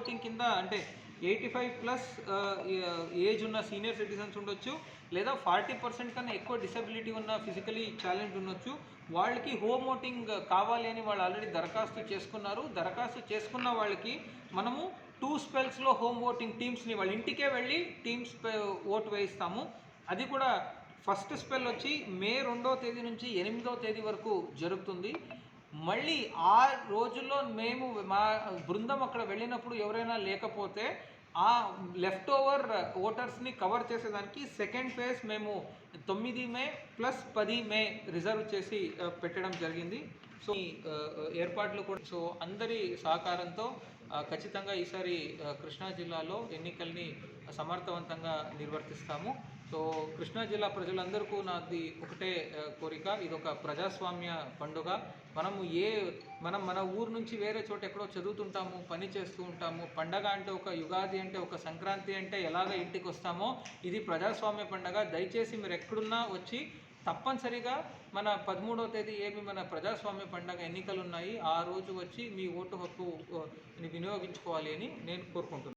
Voting కింద అంటే 85+ age ఉన్న సీనియర్ సిటిజన్స్ ఉండొచ్చు, లేదా 40% కన్నా ఎక్కువ డిసెబిలిటీ ఉన్న ఫిజికలీ ఛాలెంజ్ ఉండొచ్చు. వాళ్ళకి హోమ్ ఓటింగ్ కావాలి అని వాళ్ళు ఆల్రెడీ దరఖాస్తు చేసుకున్నారు. దరఖాస్తు చేసుకున్న వాళ్ళకి మనము 2 స్పెల్స్లో హోమ్ ఓటింగ్ టీమ్స్ని వాళ్ళ ఇంటికే వెళ్ళి టీమ్స్ ఓటు వేయిస్తాము. అది కూడా ఫస్ట్ స్పెల్ వచ్చి మే 2వ తేదీ నుంచి 8వ తేదీ వరకు జరుగుతుంది. మళ్ళీ ఆ రోజుల్లో మేము మా బృందం అక్కడ వెళ్ళినప్పుడు ఎవరైనా లేకపోతే ఆ లెఫ్ట్ ఓవర్ ఓటర్స్ని కవర్ చేసేదానికి సెకండ్ ఫేజ్ మేము 9 మే ప్లస్ 10 మే రిజర్వ్ చేసి పెట్టడం జరిగింది. సో ఈ ఏర్పాట్లు కూడా సో అందరి సహకారంతో ఖచ్చితంగా ఈసారి కృష్ణా జిల్లాలో ఎన్నికల్ని సమర్థవంతంగా నిర్వర్తిస్తాము. సో కృష్ణా జిల్లా ప్రజలందరికీ నాది ఒకటే కోరిక, ఇదొక ప్రజాస్వామ్య పండుగ. మనం మన ఊరు నుంచి వేరే చోట ఎక్కడో చదువుతుంటాము, పని చేస్తూ ఉంటాము. పండగ అంటే ఒక యుగాది అంటే ఒక సంక్రాంతి అంటే ఎలాగ ఇంటికి వస్తామో ఇది ప్రజాస్వామ్య పండుగ. దయచేసి మీరు ఎక్కడున్నా వచ్చి తప్పనిసరిగా మన 13వ తేదీ మన ప్రజాస్వామ్య పండుగ ఎన్నికలు ఉన్నాయి, ఆ రోజు వచ్చి మీ ఓటు హక్కుని వినియోగించుకోవాలి అని నేను కోరుకుంటున్నాను.